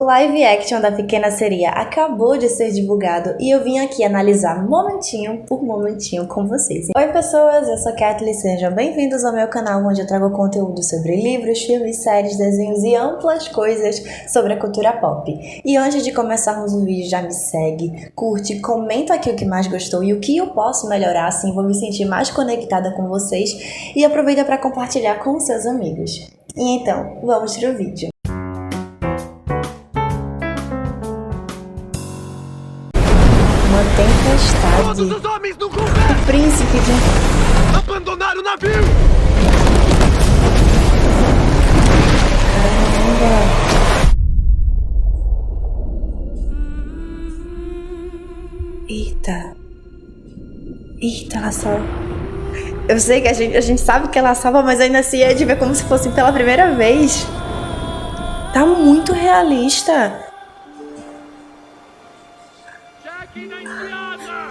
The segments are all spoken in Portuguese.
O live action da Pequena Sereia acabou de ser divulgado e eu vim aqui analisar momentinho por momentinho com vocês. Oi pessoas, eu sou Kathleen, sejam bem-vindos ao meu canal onde eu trago conteúdo sobre livros, filmes, séries, desenhos e amplas coisas sobre a cultura pop. E antes de começarmos o vídeo, já me segue, curte, comenta aqui o que mais gostou e o que eu posso melhorar, assim vou me sentir mais conectada com vocês e aproveita para compartilhar com seus amigos. E então, vamos pro vídeo. Uma tempestade. Todos os homens no O convés! príncipe de... Abandonar o navio! Caramba. Eita. Eita, ela salva. Eu sei que a gente sabe que ela salva, mas ainda assim é de ver como se fosse pela primeira vez. Tá muito realista. Jack na estrada!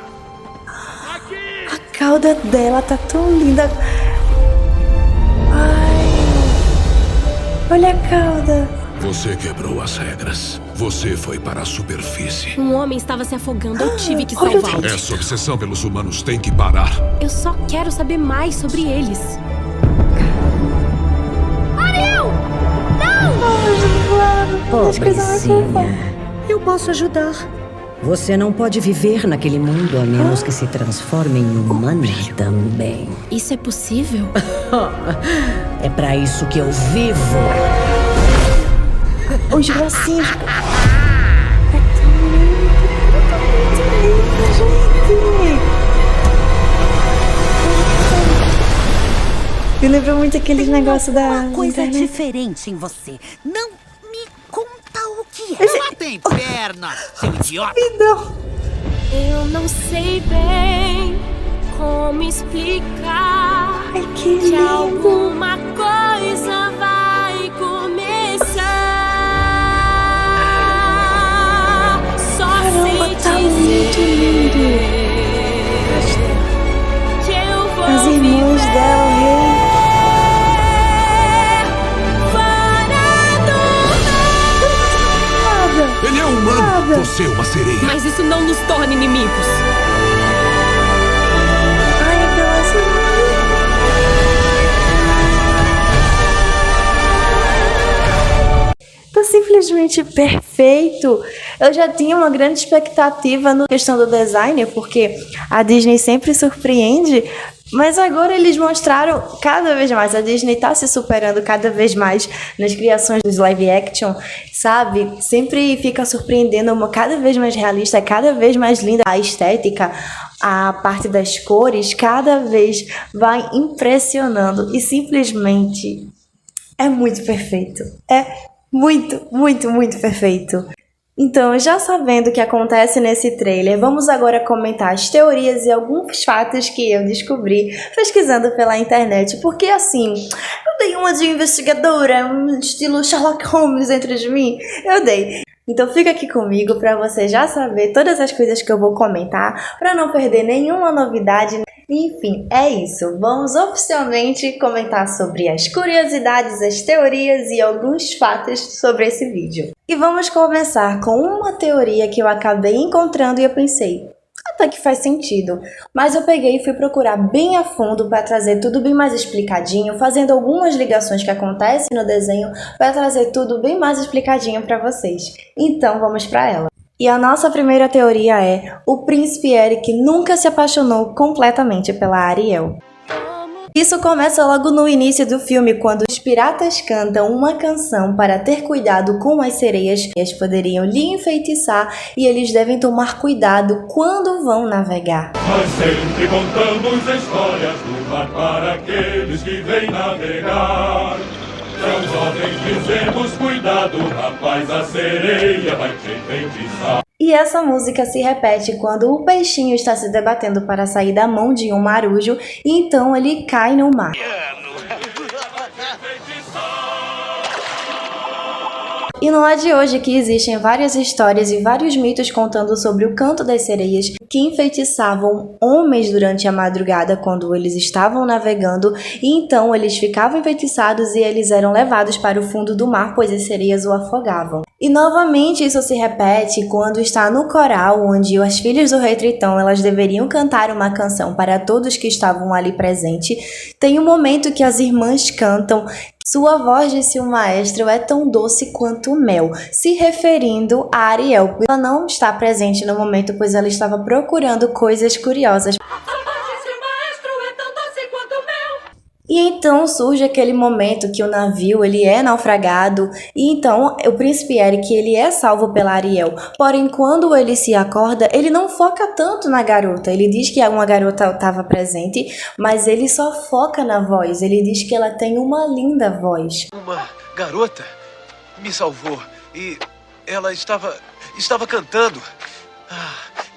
Aqui! A cauda dela tá tão linda. Ai. Olha a cauda. Você quebrou as regras. Você foi para a superfície. Um homem estava se afogando, eu tive que Olha o salvá-lo. Essa obsessão pelos humanos tem que parar. Eu só quero saber mais sobre eles. Ariel! Pobrezinha. Eu posso ajudar. Você não pode viver naquele mundo a menos que se transforme em humana também. Isso é possível? É pra isso que eu vivo. Os bracinhos. É tão lindo, gente. Me lembrou muito aqueles negócios da Uma coisa internet. diferente em você. Não me conta o que é. Ela tem perna, seu idiota! Não. Eu não sei bem como explicar Ai, que que lindo. alguma coisa vai começar. Só Caramba, sei tá muito lindo. que eu vou As irmãs viver dela, o rei. fora do mar. Ele é humano. Nada. Você é uma sereia. Mas isso não nos torna inimigos. Ai, aquelas tá simplesmente perfeito. Eu já tinha uma grande expectativa na questão do design, porque a Disney sempre surpreende, mas agora eles mostraram cada vez mais. A Disney tá se superando cada vez mais nas criações dos live action, sabe? Sempre fica surpreendendo, cada vez mais realista, cada vez mais linda a estética, a parte das cores, cada vez vai impressionando e simplesmente é muito perfeito. É muito, muito, muito perfeito. Então, já sabendo o que acontece nesse trailer, vamos agora comentar as teorias e alguns fatos que eu descobri pesquisando pela internet. Porque assim, eu dei uma de investigadora, um estilo Sherlock Holmes dentro de mim. Eu dei. Então fica aqui comigo para você já saber todas as coisas que eu vou comentar, para não perder nenhuma novidade. Enfim, é isso. Vamos oficialmente comentar sobre as curiosidades, as teorias e alguns fatos sobre esse vídeo. E vamos começar com uma teoria que eu acabei encontrando e eu pensei, até que faz sentido. Mas eu peguei e fui procurar bem a fundo para trazer tudo bem mais explicadinho, fazendo algumas ligações que acontecem no desenho para trazer tudo bem mais explicadinho para vocês. Então vamos para ela. E a nossa primeira teoria é: o príncipe Eric nunca se apaixonou completamente pela Ariel. Isso começa logo no início do filme, quando os piratas cantam uma canção para ter cuidado com as sereias, que eles poderiam lhe enfeitiçar e eles devem tomar cuidado quando vão navegar. Mas sempre contamos histórias do mar para aqueles que vêm navegar. Tão jovens dizemos cuidado, rapaz, a sereia vai te enfeitiçar. E essa música se repete quando o peixinho está se debatendo para sair da mão de um marujo e então ele cai no mar. E não é de hoje que existem várias histórias e vários mitos contando sobre o canto das sereias. que enfeitiçavam homens durante a madrugada quando eles estavam navegando, e então eles ficavam enfeitiçados e eles eram levados para o fundo do mar, pois as sereias o afogavam. E novamente isso se repete quando está no coral, onde as filhas do rei Tritão elas deveriam cantar uma canção para todos que estavam ali presentes. Tem um momento que as irmãs cantam: "Sua voz, disse o maestro, é tão doce quanto o mel", se referindo a Ariel. Ela não está presente no momento, pois ela estava procurando coisas curiosas. E então surge aquele momento que o navio ele é naufragado, e então o príncipe Eric ele é salvo pela Ariel. Porém, quando ele se acorda, ele não foca tanto na garota. Ele diz que uma garota estava presente, mas ele só foca na voz. Ele diz que ela tem uma linda voz. Uma garota me salvou e ela estava cantando.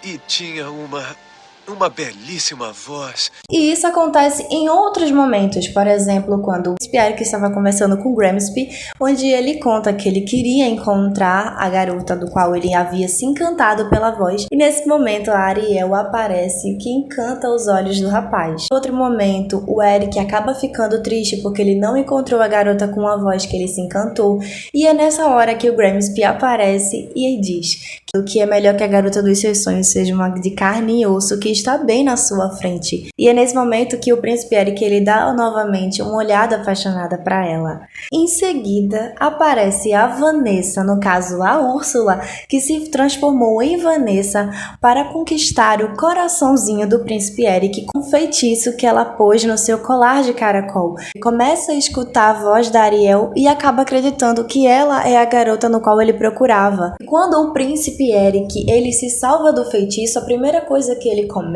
E tinha uma belíssima voz. E isso acontece em outros momentos, por exemplo, quando o príncipe Eric estava conversando com Grimsby, onde ele conta que ele queria encontrar a garota do qual ele havia se encantado pela voz, e nesse momento a Ariel aparece, que encanta os olhos do rapaz. Em outro momento, o Eric acaba ficando triste porque ele não encontrou a garota com a voz que ele se encantou, e é nessa hora que o Grimsby aparece e diz que é melhor que a garota dos seus sonhos seja uma de carne e osso que está bem na sua frente. E é nesse momento que o príncipe Eric ele dá novamente uma olhada apaixonada para ela. Em seguida, aparece a Vanessa, no caso a Úrsula, que se transformou em Vanessa para conquistar o coraçãozinho do príncipe Eric com um feitiço que ela pôs no seu colar de caracol. Começa a escutar a voz da Ariel e acaba acreditando que ela é a garota no qual ele procurava. E quando o príncipe Eric ele se salva do feitiço, a primeira coisa que ele comenta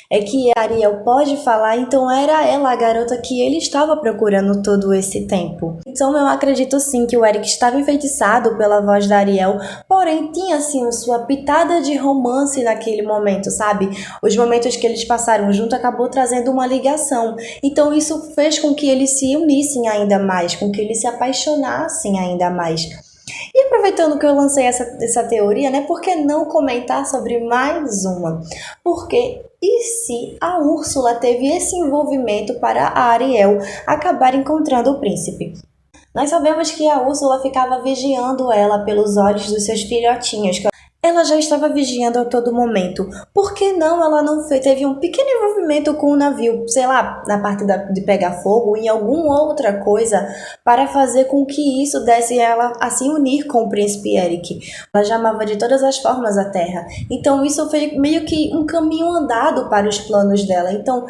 é que a Ariel pode falar, então era ela a garota que ele estava procurando todo esse tempo. Então eu acredito sim que o Eric estava enfeitiçado pela voz da Ariel, porém tinha assim sua pitada de romance naquele momento, sabe? Os momentos que eles passaram junto acabou trazendo uma ligação, então isso fez com que eles se unissem ainda mais, com que eles se apaixonassem ainda mais. E aproveitando que eu lancei essa teoria, né, por que não comentar sobre mais uma? Porque e se a Úrsula teve esse envolvimento para a Ariel acabar encontrando o príncipe? Nós sabemos que a Úrsula ficava vigiando ela pelos olhos dos seus filhotinhos. Ela já estava vigiando a todo momento. Por que não ela não teve um pequeno envolvimento com o navio, sei lá, na parte de pegar fogo ou em alguma outra coisa, para fazer com que isso desse ela a se unir com o príncipe Eric? Ela já amava de todas as formas a terra. Então isso foi meio que um caminho andado para os planos dela. Então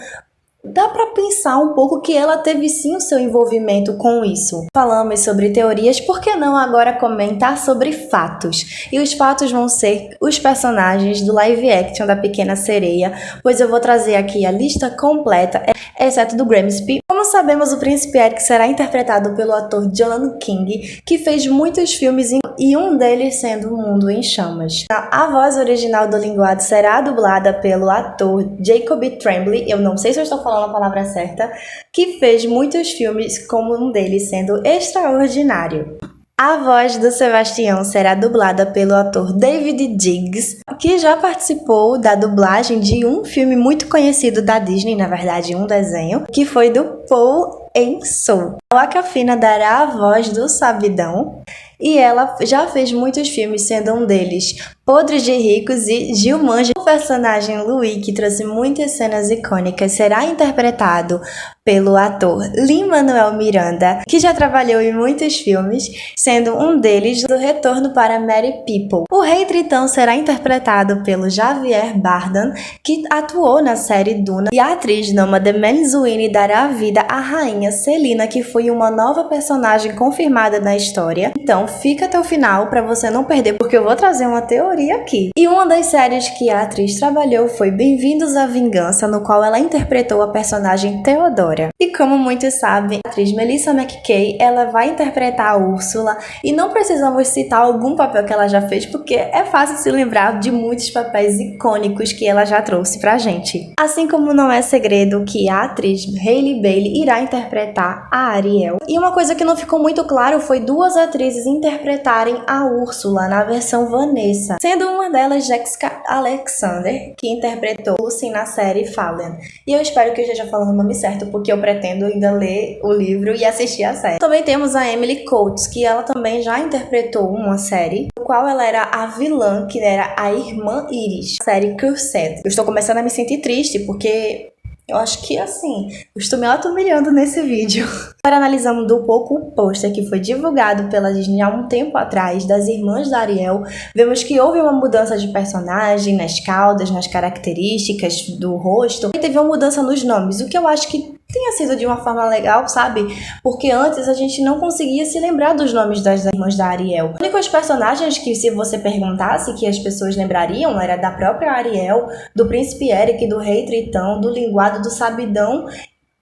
dá para pensar um pouco que ela teve sim o seu envolvimento com isso. Falamos sobre teorias, por que não agora comentar sobre fatos? E os fatos vão ser os personagens do live action da Pequena Sereia, pois eu vou trazer aqui a lista completa, exceto do Grimsby. Como sabemos, o príncipe Eric será interpretado pelo ator Jonathan King, que fez muitos filmes e um deles sendo O Mundo em Chamas. A voz original do linguado será dublada pelo ator Jacob Tremblay, eu não sei se eu estou falando a palavra certa, que fez muitos filmes, como um deles sendo Extraordinário. A voz do Sebastião será dublada pelo ator David Diggs, que já participou da dublagem de um filme muito conhecido da Disney, na verdade um desenho, que foi do Paul em Soul. A Awkwafina dará a voz do Sabidão, e ela já fez muitos filmes, sendo um deles Podres de Ricos e Gilmanja. O personagem Louis, que trouxe muitas cenas icônicas, será interpretado pelo ator Lin-Manuel Miranda, que já trabalhou em muitos filmes, sendo um deles do Retorno para Merry People. O Rei Tritão será interpretado pelo Javier Bardem, que atuou na série Duna, e a atriz nômade Menzuini dará vida à rainha Celina, que foi uma nova personagem confirmada na história. Então fica até o final para você não perder, porque eu vou trazer uma teoria aqui. E uma das séries que a atriz trabalhou foi Bem-vindos à Vingança, no qual ela interpretou a personagem Theodora. E como muitos sabem, a atriz Melissa McKay, ela vai interpretar a Úrsula, e não precisamos citar algum papel que ela já fez, porque é fácil se lembrar de muitos papéis icônicos que ela já trouxe pra gente. Assim como não é segredo que a atriz Hailey Bailey irá interpretar a Ariel. E uma coisa que não ficou muito claro foi duas atrizes interpretarem a Úrsula na versão Vanessa, sendo uma delas Jessica Alexander, que interpretou Lucy na série Fallen. E eu espero que eu esteja falando o nome certo, porque eu pretendo ainda ler o livro e assistir a série. Também temos a Emily Coates, que ela também já interpretou uma série, no qual ela era a vilã, que era a irmã Iris, a série Cursed. Eu estou começando a me sentir triste, porque eu acho que, assim, eu estou me auto-humilhando nesse vídeo. Agora analisando um pouco o pôster que foi divulgado pela Disney há um tempo atrás, das irmãs da Ariel, vemos que houve uma mudança de personagem, nas caudas, nas características do rosto, e teve uma mudança nos nomes, o que eu acho que tenha sido de uma forma legal, sabe? Porque antes a gente não conseguia se lembrar dos nomes das irmãs da Ariel. Os únicos personagens que, se você perguntasse, que as pessoas lembrariam era da própria Ariel, do Príncipe Eric, do Rei Tritão, do Linguado, do Sabidão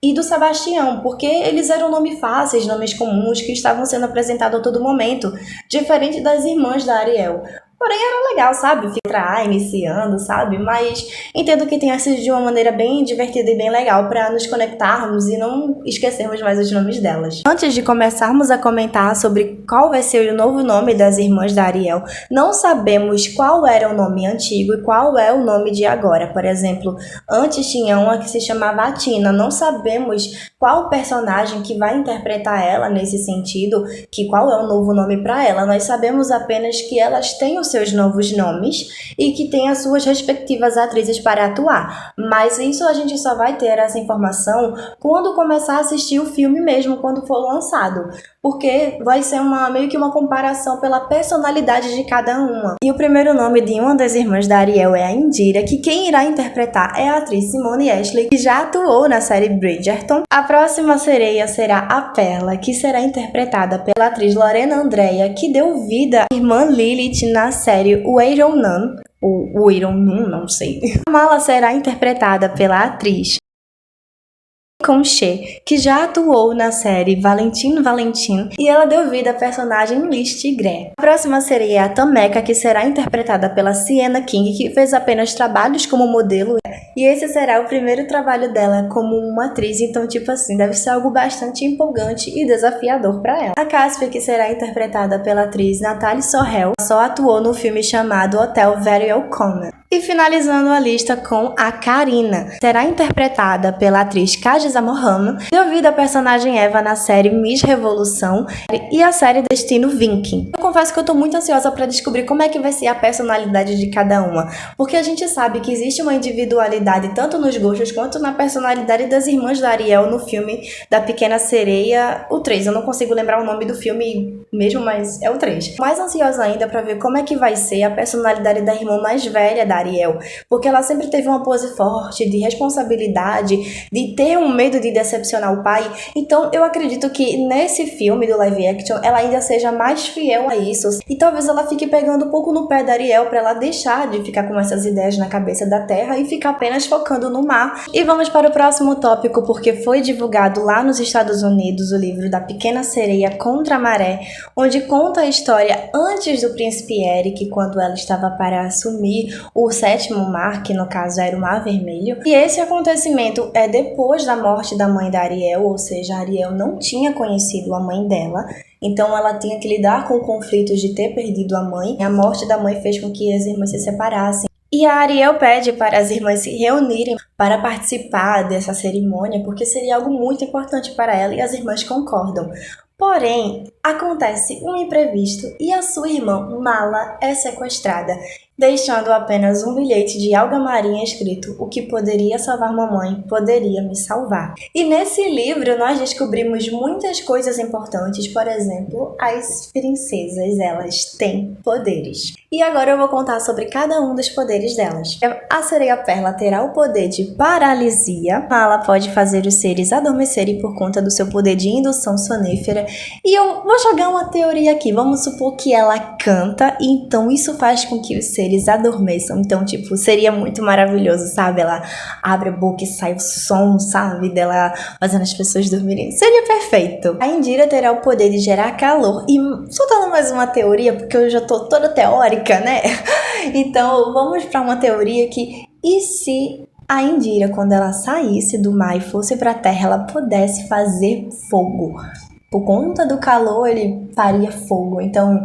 e do Sebastião, porque eles eram nomes fáceis, nomes comuns que estavam sendo apresentados a todo momento, diferente das irmãs da Ariel. Porém, era legal, sabe? Ficar iniciando, sabe? Mas entendo que tenha sido de uma maneira bem divertida e bem legal para nos conectarmos e não esquecermos mais os nomes delas. Antes de começarmos a comentar sobre qual vai ser o novo nome das irmãs da Ariel, não sabemos qual era o nome antigo e qual é o nome de agora. Por exemplo, antes tinha uma que se chamava Tina. Não sabemos qual personagem que vai interpretar ela nesse sentido, que qual é o novo nome para ela. Nós sabemos apenas que elas têm os seus novos nomes e que tem as suas respectivas atrizes para atuar. Mas isso a gente só vai ter essa informação quando começar a assistir o filme mesmo, quando for lançado. Porque vai ser meio que uma comparação pela personalidade de cada uma. E o primeiro nome de uma das irmãs da Ariel é a Indira, que quem irá interpretar é a atriz Simone Ashley, que já atuou na série Bridgerton. A próxima sereia será a Perla, que será interpretada pela atriz Lorena Andréia, que deu vida à irmã Lilith na série Wairon Nun, ou Wairon Nun, não sei. A Mala será interpretada pela atriz Conchê, que já atuou na série Valentim e ela deu vida à personagem Liz Tigré. A próxima sereia é a Tameca, que será interpretada pela Sienna King, que fez apenas trabalhos como modelo, e esse será o primeiro trabalho dela como uma atriz, então tipo assim, deve ser algo bastante empolgante e desafiador para ela. A Caspia, que será interpretada pela atriz Natalie Sorrell, só atuou no filme chamado Hotel Varial Common. E finalizando a lista com a Karina, será interpretada pela atriz Kajsa Mohammed, deu vida à personagem Eva na série Miss Revolução e a série Destino Viking. Eu confesso que eu tô muito ansiosa para descobrir como é que vai ser a personalidade de cada uma, porque a gente sabe que existe uma individualidade tanto nos gostos quanto na personalidade das irmãs da Ariel no filme da Pequena Sereia, o 3. Eu não consigo lembrar o nome do filme mesmo, mas é o 3. Mais ansiosa ainda para ver como é que vai ser a personalidade da irmã mais velha da Ariel, porque ela sempre teve uma pose forte de responsabilidade, de ter um medo de decepcionar o pai. Então eu acredito que nesse filme do live action ela ainda seja mais fiel a isso, e talvez ela fique pegando um pouco no pé da Ariel para ela deixar de ficar com essas ideias na cabeça da Terra e ficar apenas focando no mar. E vamos para o próximo tópico, porque foi divulgado lá nos Estados Unidos o livro da Pequena Sereia Contra a Maré, onde conta a história antes do Príncipe Eric, quando ela estava para assumir o sétimo mar, que no caso era o Mar Vermelho. E esse acontecimento é depois da morte da mãe da Ariel, ou seja, a Ariel não tinha conhecido a mãe dela, então ela tinha que lidar com conflitos de ter perdido a mãe. A morte da mãe fez com que as irmãs se separassem. E a Ariel pede para as irmãs se reunirem para participar dessa cerimônia, porque seria algo muito importante para ela, e as irmãs concordam. Porém, acontece um imprevisto e a sua irmã Mala é sequestrada, deixando apenas um bilhete de alga marinha escrito: "O que poderia salvar mamãe, poderia me salvar". E nesse livro nós descobrimos muitas coisas importantes, por exemplo, as princesas, elas têm poderes. E agora eu vou contar sobre cada um dos poderes delas. A sereia Perla terá o poder de paralisia. Ela pode fazer os seres adormecerem por conta do seu poder de indução sonífera. E eu vou jogar uma teoria aqui. Vamos supor que ela canta, e então isso faz com que os seres adormeçam. Então, tipo, seria muito maravilhoso, sabe? Ela abre a boca e sai o som, sabe? Dela fazendo as pessoas dormirem. Seria perfeito. A Indira terá o poder de gerar calor. E soltando mais uma teoria, porque eu já tô toda teórica, né? Então, vamos para uma teoria que... E se a Indira, quando ela saísse do mar e fosse para a terra, ela pudesse fazer fogo? por conta do calor ele faria fogo. Então,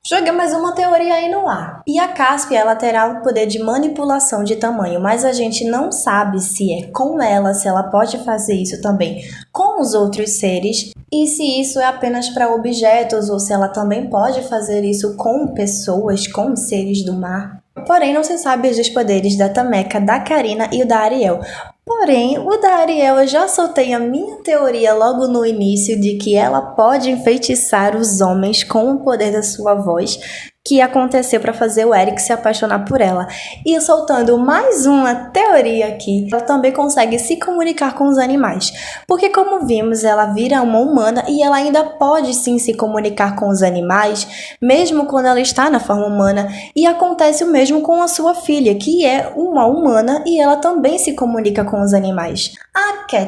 joga mais uma teoria aí no ar. E a Cáspia, ela terá o poder de manipulação de tamanho, mas a gente não sabe se é com ela, se ela pode fazer isso também com os outros seres, e se isso é apenas para objetos, ou se ela também pode fazer isso com pessoas, com seres do mar. Porém, não se sabe os poderes da Tameca, da Karina e o da Ariel. Porém, o da Ariel, eu já soltei a minha teoria logo no início de que ela pode enfeitiçar os homens com o poder da sua voz, que aconteceu para fazer o Eric se apaixonar por ela. E soltando mais uma teoria aqui, ela também consegue se comunicar com os animais. Porque como vimos, ela vira uma humana e ela ainda pode sim se comunicar com os animais, mesmo quando ela está na forma humana. E acontece o mesmo com a sua filha, que é uma humana e ela também se comunica com os animais.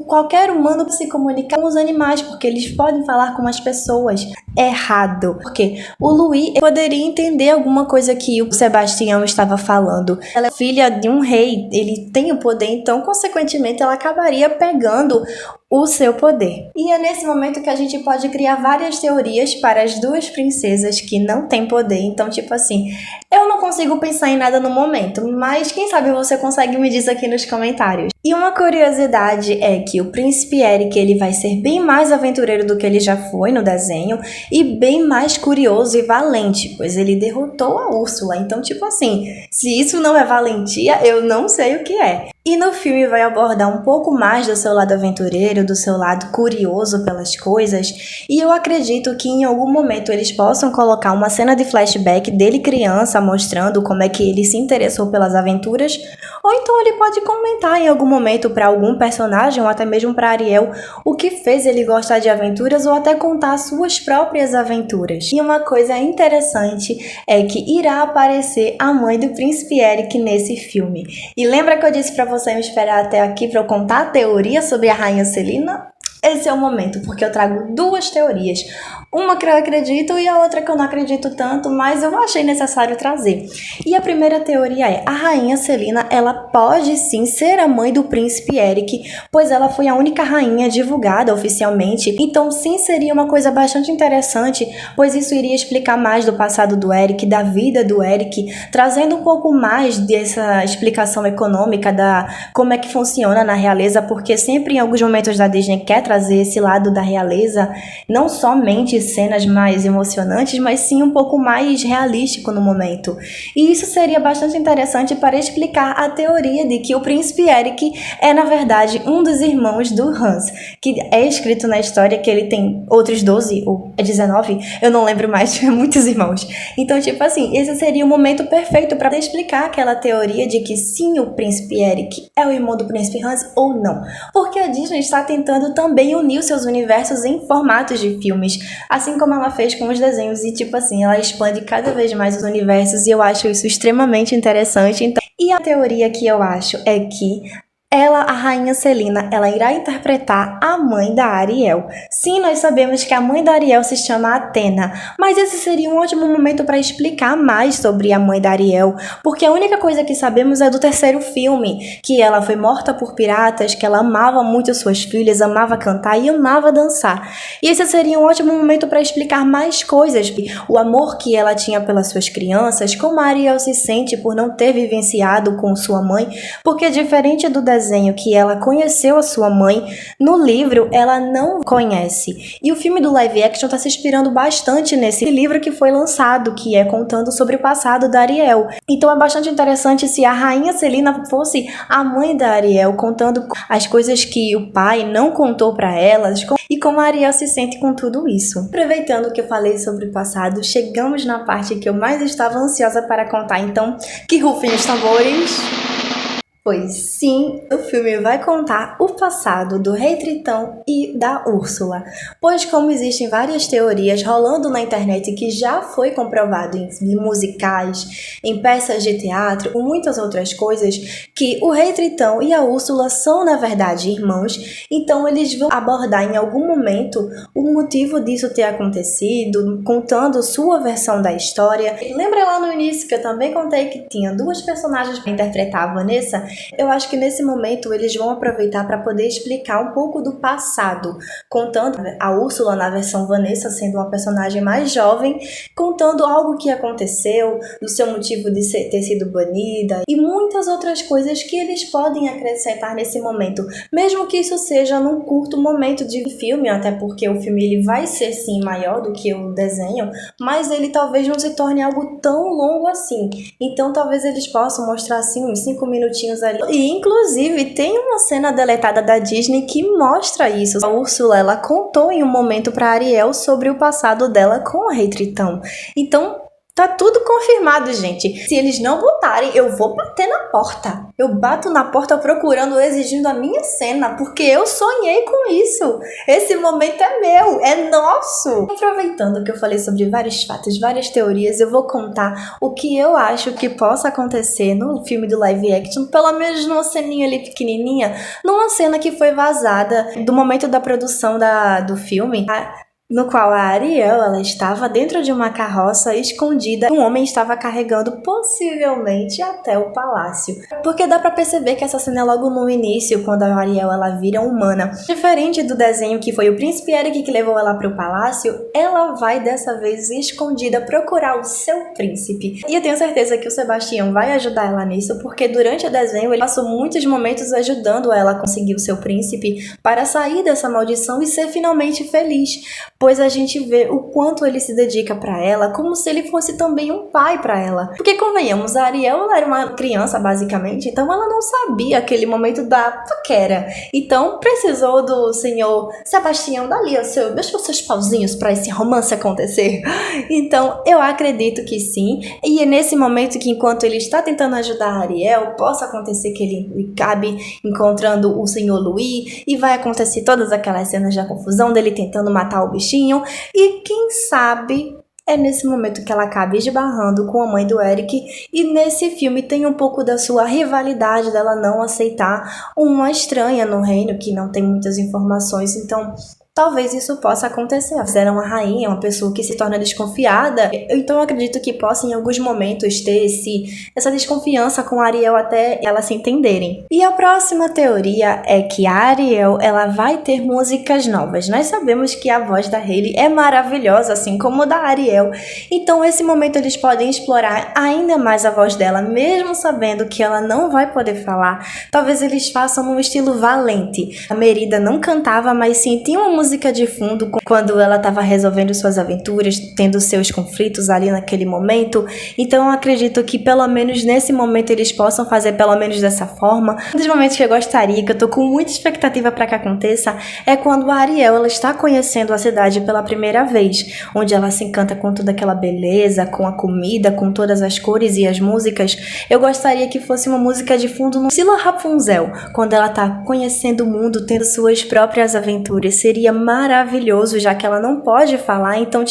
Qualquer humano se comunica com os animais, porque eles podem falar com as pessoas. Errado. Porque o Louis poderia entender alguma coisa que o Sebastião estava falando. Ela é filha de um rei, ele tem o poder, então, consequentemente, ela acabaria pegando o seu poder. E é nesse momento que a gente pode criar várias teorias para as duas princesas que não têm poder. Então, tipo assim, eu não consigo pensar em nada no momento, mas quem sabe você consegue me dizer aqui nos comentários. E uma curiosidade é que o príncipe Eric, ele vai ser bem mais aventureiro do que ele já foi no desenho e bem mais curioso e valente, pois ele derrotou a Úrsula. Então, tipo assim, se isso não é valentia, eu não sei o que é. E no filme vai abordar um pouco mais do seu lado aventureiro, do seu lado curioso pelas coisas, e eu acredito que em algum momento eles possam colocar uma cena de flashback dele criança, mostrando como é que ele se interessou pelas aventuras, ou então ele pode comentar em algum momento para algum personagem, ou até mesmo para Ariel, o que fez ele gostar de aventuras, ou até contar suas próprias aventuras. E uma coisa interessante é que irá aparecer a mãe do príncipe Eric nesse filme. E lembra que eu disse para você me esperar até aqui para eu contar a teoria sobre a Rainha Celina? Esse é o momento, porque eu trago duas teorias. Uma que eu acredito e a outra que eu não acredito tanto, mas eu achei necessário trazer. E a primeira teoria é: a Rainha Celina, ela pode sim ser a mãe do príncipe Eric, pois ela foi a única rainha divulgada oficialmente. Então sim, seria uma coisa bastante interessante, pois isso iria explicar mais do passado do Eric, da vida do Eric, trazendo um pouco mais dessa explicação econômica da como é que funciona na realeza, porque sempre em alguns momentos da Disney quer trazer esse lado da realeza, não somente cenas mais emocionantes, mas sim um pouco mais realístico no momento. E isso seria bastante interessante para explicar a teoria de que o príncipe Eric é, na verdade, um dos irmãos do Hans, que é escrito na história que ele tem outros 12 ou 19, eu não lembro mais, muitos irmãos. Então, tipo assim, esse seria o momento perfeito para explicar aquela teoria de que sim, o príncipe Eric é o irmão do príncipe Hans ou não. Porque a Disney está tentando também unir os seus universos em formatos de filmes, assim como ela fez com os desenhos, e tipo assim, ela expande cada vez mais os universos, e eu acho isso extremamente interessante. Então, e a teoria que eu acho é que ela, a Rainha Celina, ela irá interpretar a mãe da Ariel. Sim, nós sabemos que a mãe da Ariel se chama Athena, mas esse seria um ótimo momento para explicar mais sobre a mãe da Ariel, porque a única coisa que sabemos é do terceiro filme, que ela foi morta por piratas, que ela amava muito suas filhas, amava cantar e amava dançar. E esse seria um ótimo momento para explicar mais coisas, o amor que ela tinha pelas suas crianças, como a Ariel se sente por não ter vivenciado com sua mãe, porque diferente do desenho que ela conheceu a sua mãe, no livro ela não conhece. E o filme do live action está se inspirando bastante nesse livro que foi lançado, que é contando sobre o passado da Ariel. Então é bastante interessante se a Rainha Celina fosse a mãe da Ariel, contando as coisas que o pai não contou para elas e como a Ariel se sente com tudo isso. Aproveitando que eu falei sobre o passado, chegamos na parte que eu mais estava ansiosa para contar, então que rufem os tambores. Pois sim, o filme vai contar o passado do Rei Tritão e da Úrsula, pois como existem várias teorias rolando na internet que já foi comprovado em musicais, em peças de teatro e muitas outras coisas, que o Rei Tritão e a Úrsula são na verdade irmãos, então eles vão abordar em algum momento o motivo disso ter acontecido, contando sua versão da história. Lembra lá no início que eu também contei que tinha duas personagens para interpretar a Vanessa? Eu acho que nesse momento eles vão aproveitar para poder explicar um pouco do passado, contando a Úrsula na versão Vanessa sendo uma personagem mais jovem, contando algo que aconteceu, do seu motivo de ter sido banida e muitas outras coisas que eles podem acrescentar nesse momento, mesmo que isso seja num curto momento de filme, até porque o filme ele vai ser sim maior do que o desenho, mas ele talvez não se torne algo tão longo assim. Então talvez eles possam mostrar assim uns 5 minutinhos ali. E inclusive tem uma cena deletada da Disney que mostra isso. A Úrsula, ela contou em um momento para Ariel sobre o passado dela com o Rei Tritão. Então tá tudo confirmado, gente. Se eles não botarem, eu vou bater na porta. Eu bato na porta procurando, exigindo a minha cena, porque eu sonhei com isso. Esse momento é meu, é nosso. Aproveitando que eu falei sobre vários fatos, várias teorias, eu vou contar o que eu acho que possa acontecer no filme do live action, pelo menos numa ceninha ali pequenininha, numa cena que foi vazada do momento da produção do filme, no qual a Ariel, ela estava dentro de uma carroça escondida, um homem estava carregando possivelmente até o palácio. Porque dá pra perceber que essa cena é logo no início, quando a Ariel ela vira humana. Diferente do desenho que foi o príncipe Eric que levou ela pro palácio, ela vai dessa vez escondida procurar o seu príncipe. E eu tenho certeza que o Sebastião vai ajudar ela nisso, porque durante o desenho ele passou muitos momentos ajudando ela a conseguir o seu príncipe para sair dessa maldição e ser finalmente feliz. Pois a gente vê o quanto ele se dedica pra ela, como se ele fosse também um pai pra ela. Porque convenhamos, a Ariel ela era uma criança basicamente, então ela não sabia aquele momento da paquera. Então precisou do senhor Sebastião dali, deixa os seus pauzinhos pra esse romance acontecer. Então eu acredito que sim, e é nesse momento que enquanto ele está tentando ajudar a Ariel, possa acontecer que ele acabe encontrando o senhor Louis, e vai acontecer todas aquelas cenas de confusão dele tentando matar o bichinho. E quem sabe é nesse momento que ela acaba esbarrando com a mãe do Eric, e nesse filme tem um pouco da sua rivalidade dela não aceitar uma estranha no reino que não tem muitas informações, então talvez isso possa acontecer. Ela era uma rainha, uma pessoa que se torna desconfiada. Então eu acredito que possa em alguns momentos ter essa desconfiança com a Ariel até elas se entenderem. E a próxima teoria é que a Ariel ela vai ter músicas novas. Nós sabemos que a voz da Hailey é maravilhosa, assim como a da Ariel. Então esse momento eles podem explorar ainda mais a voz dela, mesmo sabendo que ela não vai poder falar. Talvez eles façam num estilo Valente. A Merida não cantava, mas sim tinha uma música de fundo quando ela estava resolvendo suas aventuras, tendo seus conflitos ali naquele momento. Então eu acredito que pelo menos nesse momento eles possam fazer pelo menos dessa forma. Um dos momentos que eu gostaria, que eu tô com muita expectativa para que aconteça, é quando a Ariel ela está conhecendo a cidade pela primeira vez, onde ela se encanta com toda aquela beleza, com a comida, com todas as cores e as músicas. Eu gostaria que fosse uma música de fundo no estilo Rapunzel, quando ela tá conhecendo o mundo, tendo suas próprias aventuras. Seria maravilhoso, já que ela não pode falar, então,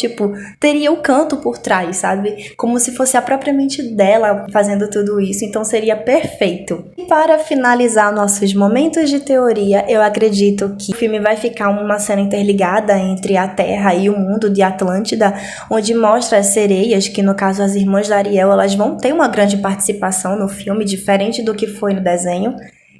teria o canto por trás, sabe? Como se fosse a própria mente dela fazendo tudo isso, então seria perfeito. E para finalizar nossos momentos de teoria, eu acredito que o filme vai ficar uma cena interligada entre a Terra e o mundo de Atlântida, onde mostra as sereias, que no caso as irmãs da Ariel, elas vão ter uma grande participação no filme, diferente do que foi no desenho.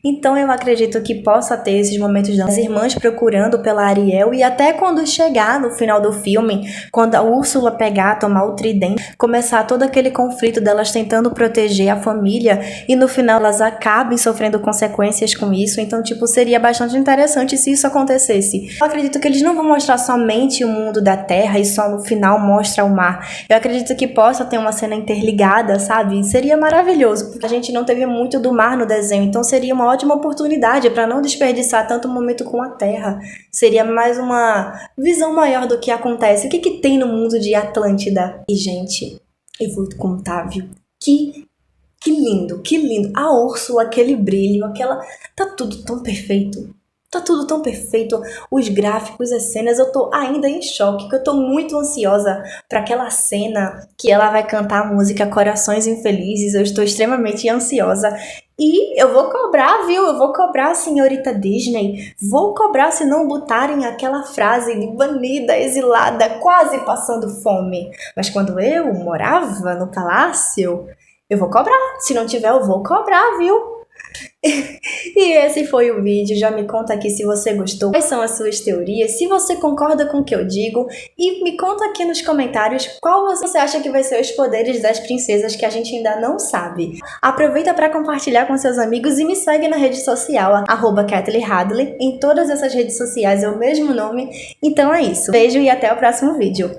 Então eu acredito que possa ter esses momentos das irmãs procurando pela Ariel, e até quando chegar no final do filme, quando a Úrsula pegar, tomar o tridente, começar todo aquele conflito delas tentando proteger a família, e no final elas acabem sofrendo consequências com isso. Então seria bastante interessante se isso acontecesse. Eu acredito que eles não vão mostrar somente o mundo da Terra e só no final mostra o mar. Eu acredito que possa ter uma cena interligada, sabe? Seria maravilhoso, porque a gente não teve muito do mar no desenho, então seria uma ótima oportunidade para não desperdiçar tanto momento com a Terra. Seria mais uma visão maior do que acontece. O que tem no mundo de Atlântida? E, gente, eu vou contar, viu? Que lindo, que lindo. A Úrsula, aquele brilho, tá tudo tão perfeito. Tá tudo tão perfeito, os gráficos, as cenas, eu tô ainda em choque, que eu tô muito ansiosa para aquela cena que ela vai cantar a música Corações Infelizes. Eu estou extremamente ansiosa. E eu vou cobrar, viu? Eu vou cobrar, senhorita Disney. Vou cobrar se não botarem aquela frase de banida, exilada, quase passando fome. Mas quando eu morava no palácio, eu vou cobrar. Se não tiver, eu vou cobrar, viu? E esse foi o vídeo. Já me conta aqui se você gostou, quais são as suas teorias, se você concorda com o que eu digo, e me conta aqui nos comentários qual você acha que vai ser os poderes das princesas que a gente ainda não sabe. Aproveita para compartilhar com seus amigos e me segue na rede social @KathleeHadley. Em todas essas redes sociais é o mesmo nome. Então é isso. Beijo e até o próximo vídeo.